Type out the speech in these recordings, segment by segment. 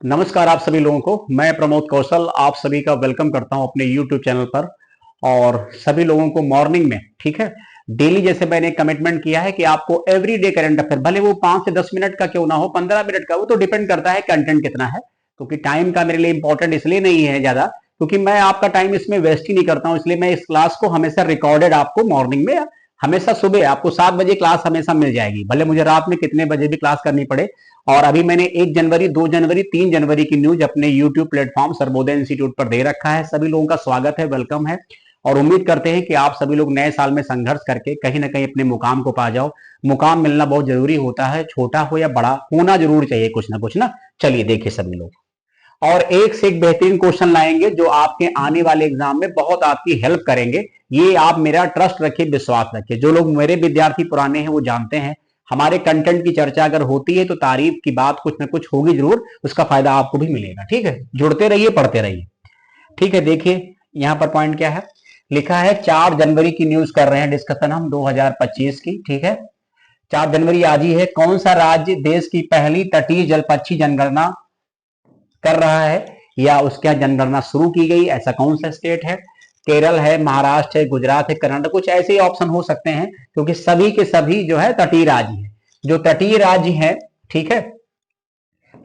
नमस्कार आप सभी लोगों को। मैं प्रमोद कौशल आप सभी का वेलकम करता हूं अपने YouTube चैनल पर। और सभी लोगों को मॉर्निंग में, ठीक है, डेली जैसे मैंने कमिटमेंट किया है कि आपको एवरीडे करंट अफेयर, भले वो 5 से 10 मिनट का क्यों ना हो, 15 मिनट का, वो तो डिपेंड करता है कंटेंट कितना है। क्योंकि टाइम का मेरे लिए इंपॉर्टेंट इसलिए नहीं है ज्यादा, क्योंकि मैं आपका टाइम इसमें वेस्ट ही नहीं करता हूं। इसलिए मैं इस क्लास को हमेशा रिकॉर्डेड आपको मॉर्निंग में, हमेशा सुबह आपको 7 बजे क्लास हमेशा मिल जाएगी, भले मुझे रात में कितने बजे भी क्लास करनी पड़े। और अभी मैंने 1 जनवरी, 2 जनवरी, 3 जनवरी की न्यूज अपने यूट्यूब प्लेटफॉर्म सर्वोदय इंस्टीट्यूट पर दे रखा है। सभी लोगों का स्वागत है, वेलकम है। और उम्मीद करते हैं कि आप सभी लोग नए साल में संघर्ष करके कहीं ना कहीं अपने मुकाम को पा जाओ। मुकाम मिलना बहुत जरूरी होता है, छोटा हो या बड़ा, होना जरूर चाहिए कुछ ना कुछ ना। चलिए देखिए सभी लोग, और एक से एक बेहतरीन क्वेश्चन लाएंगे जो आपके आने वाले एग्जाम में बहुत आपकी हेल्प करेंगे। ये आप मेरा ट्रस्ट रखिए, विश्वास रखिए। जो लोग मेरे विद्यार्थी पुराने हैं वो जानते हैं, हमारे कंटेंट की चर्चा अगर होती है तो तारीफ की बात कुछ ना कुछ होगी जरूर, उसका फायदा आपको भी मिलेगा। ठीक है, जुड़ते रहिए, पढ़ते रहिए। ठीक है, देखिए यहां पर पॉइंट क्या है, लिखा है 4 जनवरी की न्यूज कर रहे हैं डिस्कशन हम 2025 की। ठीक है, 4 जनवरी आज ही है। कौन सा राज्य देश की पहली तटीय जल पक्षी जनगणना कर रहा है या उसके यहाँ जनगणना शुरू की गई, ऐसा कौन सा स्टेट है? केरल है, महाराष्ट्र है, गुजरात है, कर्नाटक, कुछ ऐसे ही ऑप्शन हो सकते हैं, क्योंकि सभी के सभी जो है तटीय राज्य है। जो तटीय राज्य है, ठीक है,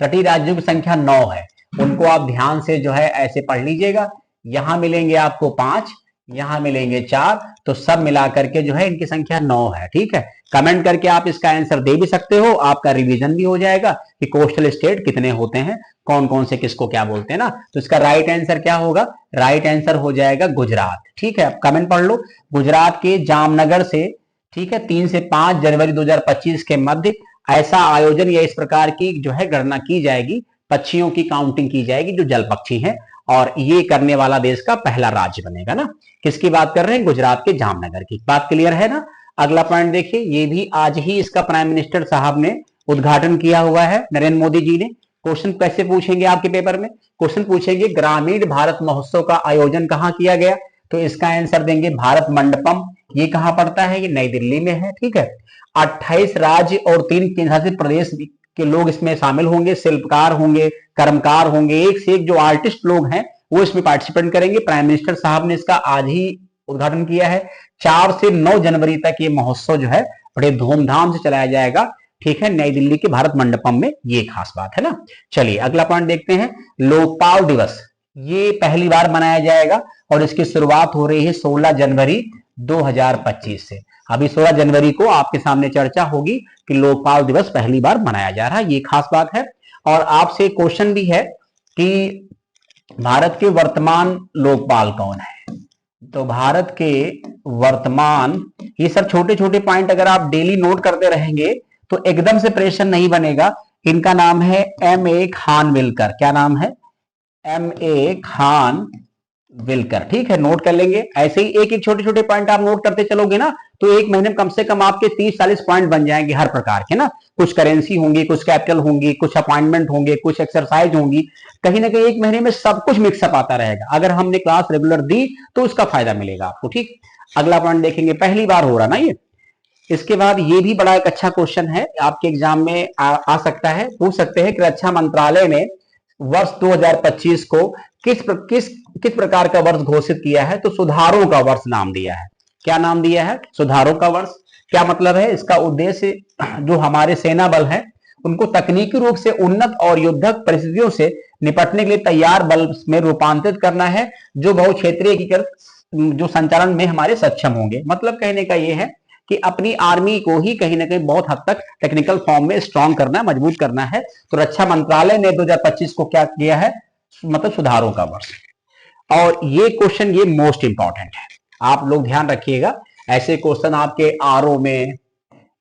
तटीय राज्यों की संख्या 9 है। उनको आप ध्यान से जो है ऐसे पढ़ लीजिएगा। यहां मिलेंगे आपको 5, यहां मिलेंगे 4, तो सब मिलाकर के जो है इनकी संख्या 9 है। ठीक है, कमेंट करके आप इसका आंसर दे भी सकते हो, आपका रिवीजन भी हो जाएगा कि कोस्टल स्टेट कितने होते हैं, कौन कौन से किसको क्या बोलते हैं ना। तो इसका राइट आंसर क्या होगा? राइट आंसर हो जाएगा गुजरात। ठीक है, अब कमेंट पढ़ लो। गुजरात के जामनगर से, ठीक है, 3 से 5 जनवरी 2025 के मध्य ऐसा आयोजन या इस प्रकार की जो है गणना की जाएगी, पक्षियों की काउंटिंग की जाएगी जो जल पक्षी हैं, और ये करने वाला देश का पहला राज्य बनेगा ना। किसकी बात कर रहे हैं? गुजरात के जामनगर की। बात क्लियर है ना? अगला पॉइंट देखिए, ये भी आज ही इसका प्राइम मिनिस्टर साहब ने उद्घाटन किया हुआ है, नरेंद्र मोदी जी ने। क्वेश्चन कैसे पूछेंगे आपके पेपर में? क्वेश्चन पूछेंगे ग्रामीण भारत महोत्सव का आयोजन कहां किया गया, तो इसका आंसर देंगे भारत मंडपम। ये कहां पड़ता है? ये नई दिल्ली में है। ठीक है, 28 राज्य और 3 केंद्रशासित प्रदेश के लोग इसमें शामिल होंगे, शिल्पकार होंगे, कर्मकार होंगे, एक से एक जो आर्टिस्ट लोग हैं वो इसमें पार्टिसिपेट करेंगे। प्राइम मिनिस्टर साहब ने इसका आज ही उद्घाटन किया है। 4 से 9 जनवरी तक ये महोत्सव जो है बड़े धूमधाम से चलाया जाएगा। ठीक है, नई दिल्ली के भारत मंडपम में, ये खास बात है ना। चलिए अगला पॉइंट देखते हैं, लोकपाल दिवस। ये पहली बार मनाया जाएगा और इसकी शुरुआत हो रही है 16 जनवरी 2025 से। अभी 16 जनवरी को आपके सामने चर्चा होगी कि लोकपाल दिवस पहली बार मनाया जा रहा है, ये खास बात है। और आपसे क्वेश्चन भी है कि भारत के वर्तमान लोकपाल कौन है? तो भारत के वर्तमान, ये सब छोटे छोटे पॉइंट अगर आप डेली नोट करते रहेंगे तो एकदम से प्रेशर नहीं बनेगा। इनका नाम है M.A. खानविलकर। क्या नाम है? M.A. खान विलकर। ठीक है, नोट कर लेंगे। ऐसे ही एक एक छोटे छोटे पॉइंट आप नोट करते चलोगे ना, तो एक महीने में कम से कम आपके 30-40 पॉइंट बन जाएंगे हर प्रकार के ना। कुछ करेंसी होंगी, कुछ कैपिटल होंगी, कुछ अपॉइंटमेंट होंगे, कुछ एक्सरसाइज होंगी। कहीं ना कहीं एक महीने में सब कुछ मिक्सअप आता रहेगा। अगर हमने क्लास रेगुलर दी तो उसका फायदा मिलेगा आपको। ठीक, अगला पॉइंट देखेंगे, पहली बार हो रहा ना ये। इसके बाद ये भी बड़ा एक अच्छा क्वेश्चन है, आपके एग्जाम में आ सकता है, पूछ सकते हैं कि रक्षा मंत्रालय ने वर्ष 2025 को किस प्रकार का वर्ष घोषित किया है? तो सुधारों का वर्ष नाम दिया है। क्या नाम दिया है? सुधारों का वर्ष। क्या मतलब है इसका? उद्देश्य जो हमारे सेना बल है उनको तकनीकी रूप से उन्नत और युद्धक परिस्थितियों से निपटने के लिए तैयार बल में रूपांतरित करना है, जो बहुक्षेत्रीय एकीकृत जो संचालन में हमारे सक्षम होंगे। मतलब कहने का यह है कि अपनी आर्मी को ही कहीं ना कहीं बहुत हद तक टेक्निकल फॉर्म में स्ट्रांग करना, मजबूत करना है। तो रक्षा मंत्रालय ने 2025 को क्या किया है? मतलब सुधारों का वर्ष। और ये क्वेश्चन ये मोस्ट इंपॉर्टेंट है, आप लोग ध्यान रखिएगा। ऐसे क्वेश्चन आपके आरओ में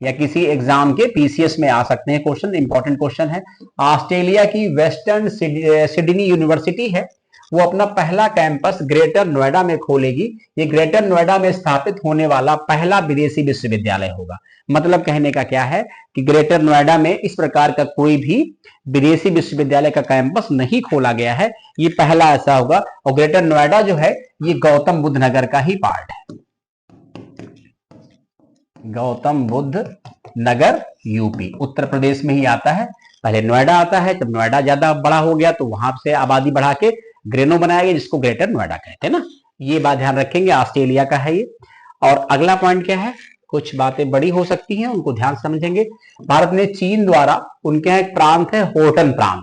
या किसी एग्जाम के पीसीएस में आ सकते हैं। क्वेश्चन इंपॉर्टेंट क्वेश्चन है। ऑस्ट्रेलिया की वेस्टर्न सिडनी यूनिवर्सिटी है, वो अपना पहला कैंपस ग्रेटर नोएडा में खोलेगी। ये ग्रेटर नोएडा में स्थापित होने वाला पहला विदेशी विश्वविद्यालय होगा। मतलब कहने का क्या है कि ग्रेटर नोएडा में इस प्रकार का कोई भी विदेशी विश्वविद्यालय का कैंपस नहीं खोला गया है, ये पहला ऐसा होगा। और ग्रेटर नोएडा जो है ये गौतम बुद्ध नगर का ही पार्ट है। गौतम बुद्ध नगर यूपी उत्तर प्रदेश में ही आता है। पहले नोएडा आता है, जब नोएडा ज्यादा बड़ा हो गया तो वहां से आबादी बढ़ा के ग्रेनो बनाया गया, जिसको ग्रेटर नोएडा कहते हैं ना। ये बात ध्यान रखेंगे, ऑस्ट्रेलिया का है ये। और अगला पॉइंट क्या है, कुछ बातें बड़ी हो सकती हैं, उनको ध्यान से समझेंगे। भारत ने चीन द्वारा, उनके यहाँ एक प्रांत है होटन प्रांत,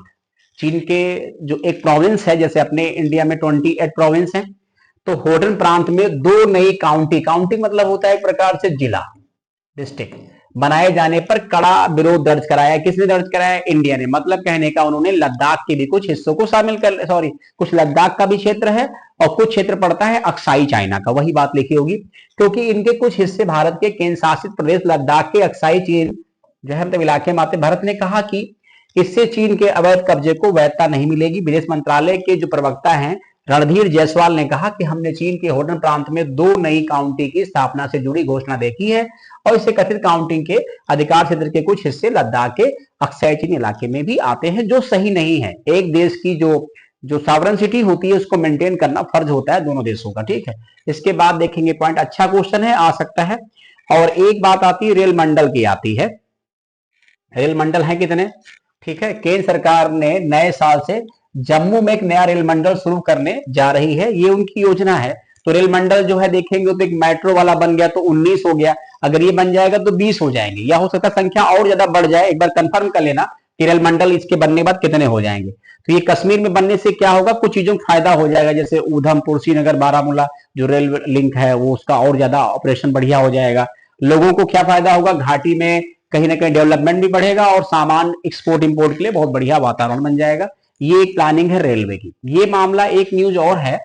चीन के जो एक प्रोविंस है, जैसे अपने इंडिया में 28 प्रोविंस है, तो होटन प्रांत में 2 नई काउंटी, काउंटी मतलब होता है एक प्रकार से जिला, डिस्ट्रिक्ट, बनाए जाने पर कड़ा विरोध दर्ज कराया। किसने दर्ज कराया? इंडिया ने। मतलब कहने का उन्होंने लद्दाख के भी कुछ हिस्सों को शामिल कर, सॉरी, कुछ लद्दाख का भी क्षेत्र है और कुछ क्षेत्र पड़ता है अक्साई चाइना का, वही बात लिखी होगी, क्योंकि इनके कुछ हिस्से भारत के केंद्र शासित प्रदेश लद्दाख के अक्साई चीन जो है मतलब इलाके में आते। भारत ने कहा कि इससे चीन के अवैध कब्जे को वैधता नहीं मिलेगी। विदेश मंत्रालय के जो प्रवक्ता हैं रणधीर जायसवाल ने कहा कि हमने चीन के होटन प्रांत में 2 नई काउंटी की स्थापना से जुड़ी घोषणा देखी है और इससे कथित काउंटी के अधिकार क्षेत्र के कुछ हिस्से लद्दाख के अक्साई चीन इलाके में भी आते हैं, जो सही नहीं है। एक देश की जो सॉवरेनिटी होती है उसको मेंटेन करना फर्ज होता है दोनों देशों का, ठीक है। इसके बाद देखेंगे पॉइंट, अच्छा क्वेश्चन है, आ सकता है। और एक बात आती है रेल मंडल की आती है, रेल मंडल है कितने, ठीक है। केंद्र सरकार ने नए साल से जम्मू में एक नया रेल मंडल शुरू करने जा रही है, ये उनकी योजना है। तो रेल मंडल जो है देखेंगे तो एक मेट्रो वाला बन गया तो 19 हो गया, अगर ये बन जाएगा तो 20 हो जाएंगे, या हो सकता है संख्या और ज्यादा बढ़ जाए। एक बार कंफर्म कर लेना कि रेल मंडल इसके बनने के बाद कितने हो जाएंगे। तो ये कश्मीर में बनने से क्या होगा, कुछ चीजों का फायदा हो जाएगा, जैसे उधमपुर, श्रीनगर, बारामूला जो रेल लिंक है वो उसका और ज्यादा ऑपरेशन बढ़िया हो जाएगा। लोगों को क्या फायदा होगा, घाटी में कहीं ना कहीं डेवलपमेंट भी बढ़ेगा और सामान एक्सपोर्ट इंपोर्ट के लिए बहुत बढ़िया वातावरण बन जाएगा। ये एक प्लानिंग है रेलवे की। ये मामला, एक न्यूज और है,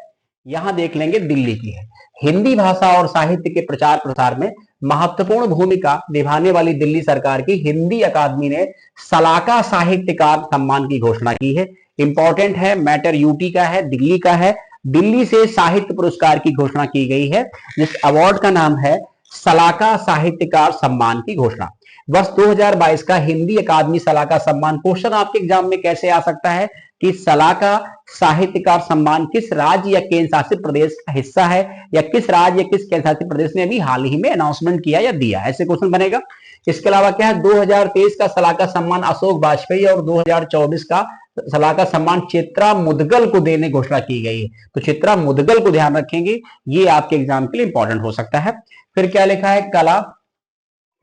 यहां देख लेंगे, दिल्ली की है। हिंदी भाषा और साहित्य के प्रचार प्रसार में महत्वपूर्ण भूमिका निभाने वाली दिल्ली सरकार की हिंदी अकादमी ने सलाका साहित्यकार सम्मान की घोषणा की है। इंपॉर्टेंट है, मैटर यूटी का है, दिल्ली का है। दिल्ली से साहित्य पुरस्कार की घोषणा की गई है, जिस अवार्ड का नाम है सलाका साहित्यकार सम्मान की घोषणा। वर्ष 2022 का हिंदी अकादमी सलाका सम्मान। क्वेश्चन आपके एग्जाम में कैसे आ सकता है कि सलाका साहित्यकार सम्मान किस राज्य या केंद्र शासित प्रदेश का हिस्सा है, या किस राज्य या किस केंद्र शासित प्रदेश ने अभी हाल ही में अनाउंसमेंट किया या दिया, ऐसे क्वेश्चन बनेगा। इसके अलावा क्या है, 2023 का सलाका सम्मान अशोक वाजपेयी और 2024 का सलाका सम्मान चित्रा मुदगल को देने घोषणा की गई है। तो चित्रा मुदगल को ध्यान रखेंगे, ये आपके एग्जाम के लिए इंपॉर्टेंट हो सकता है। फिर क्या लिखा है, कला,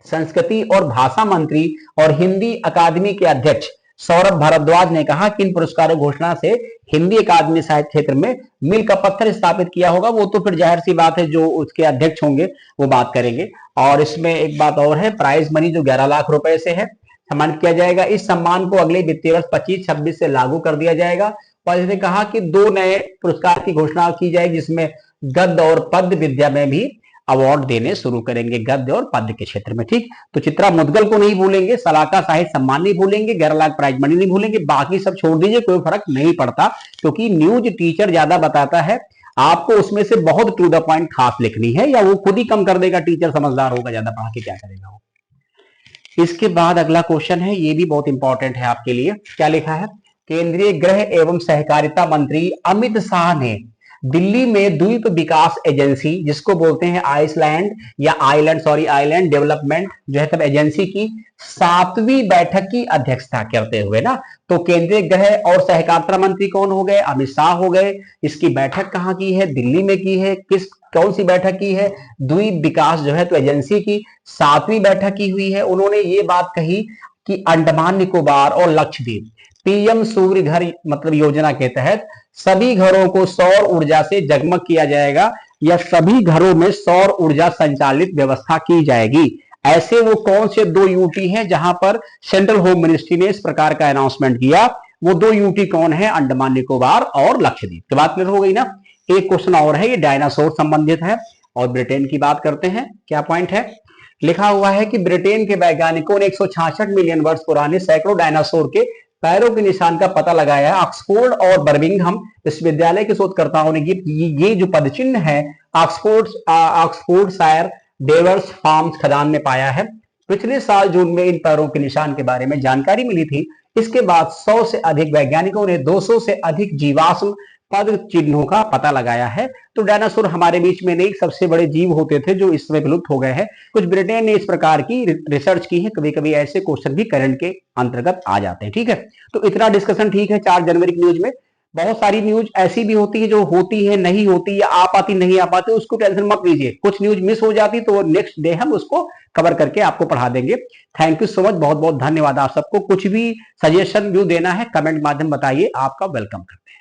संस्कृति और भाषा मंत्री और हिंदी अकादमी के अध्यक्ष सौरभ भारद्वाज ने कहा कि इन पुरस्कारों घोषणा से हिंदी अकादमी साहित्य क्षेत्र में मील का पत्थर स्थापित किया होगा। वो तो फिर जाहिर सी बात है, जो उसके अध्यक्ष होंगे वो बात करेंगे। और इसमें एक बात और है, प्राइज मनी जो 11 लाख रुपए से है सम्मानित किया जाएगा। इस सम्मान को अगले वित्तीय वर्ष 25-26 से लागू कर दिया जाएगा। और इसने कहा कि 2 नए पुरस्कार की घोषणा की जाएगी, जिसमें गद्य और पद्य विद्या में भी अवार्ड देने शुरू करेंगे, गद्य और पद्य के क्षेत्र में, ठीक। तो चित्रा मुदगल को नहीं भूलेंगे, सलाका साहित्य सम्मान नहीं भूलेंगे, 11 लाख प्राइज मनी नहीं भूलेंगे, बाकी सब छोड़ दीजिए, कोई फर्क नहीं पड़ता, क्योंकि न्यूज टीचर ज्यादा बताता है। आपको उसमें से बहुत टू द पॉइंट खास लिखनी है, या वो खुद ही कम कर देगा, टीचर समझदार होगा, ज्यादा पढ़ा के क्या करेगा वो। इसके बाद अगला क्वेश्चन है, ये भी बहुत इंपॉर्टेंट है आपके लिए। क्या लिखा है, केंद्रीय गृह एवं सहकारिता मंत्री अमित शाह ने दिल्ली में द्वीप विकास एजेंसी, जिसको बोलते हैं आइसलैंड या आइलैंड डेवलपमेंट जो है तब एजेंसी की 7वीं बैठक की अध्यक्षता करते हुए ना, तो केंद्रीय गृह और सहकारिता मंत्री कौन हो गए, अमित शाह हो गए। इसकी बैठक कहाँ की है, दिल्ली में की है। कौन सी बैठक की है, द्वीप विकास जो है तो एजेंसी की 7वीं बैठक की हुई है। उन्होंने ये बात कही कि अंडमान निकोबार और लक्षद्वीप पीएम सूर्य घर मतलब योजना के तहत सभी घरों को सौर ऊर्जा से जगमग किया जाएगा, या सभी घरों में सौर ऊर्जा संचालित व्यवस्था की जाएगी। ऐसे वो कौन से 2 यूटी हैं जहां पर सेंट्रल होम मिनिस्ट्री ने इस प्रकार का अनाउंसमेंट किया, वो 2 यूटी कौन है, अंडमान निकोबार और लक्षद्वीप। तो बात क्लियर हो गई ना। एक क्वेश्चन और है, ये डायनासोर संबंधित है और ब्रिटेन की बात करते हैं। क्या पॉइंट है, लिखा हुआ है कि ब्रिटेन के वैज्ञानिकों ने 166 मिलियन वर्ष पुराने सैकड़ों डायनासोर के पैरों के निशान का पता लगाया है। ऑक्सफोर्ड और बर्मिंघम विश्वविद्यालय के शोधकर्ताओं ने ये जो पदचिन्ह है ऑक्सफोर्डशायर डेवर्स फार्म्स खदान में पाया है। पिछले साल जून में इन पैरों के निशान के बारे में जानकारी मिली थी। इसके बाद 100 से अधिक वैज्ञानिकों ने 200 से अधिक जीवाश्म पद चिन्हों का पता लगाया है। तो डायनासोर हमारे बीच में नहीं, सबसे बड़े जीव होते थे जो इस समय विलुप्त हो गए हैं। कुछ ब्रिटेन ने इस प्रकार की रिसर्च की है, कभी कभी ऐसे क्वेश्चन भी करंट के अंतर्गत आ जाते हैं। ठीक है, तो इतना डिस्कशन ठीक है 4 जनवरी की न्यूज में। बहुत सारी न्यूज ऐसी भी होती है जो होती है, नहीं होती, या आ पाती नहीं आ पाती, उसको टेंशन मत लीजिए। कुछ न्यूज मिस हो जाती तो नेक्स्ट डे हम उसको कवर करके आपको पढ़ा देंगे। थैंक यू सो मच, बहुत बहुत धन्यवाद आप सबको। कुछ भी सजेशन व्यू देना है कमेंट माध्यम बताइए, आपका वेलकम करते हैं।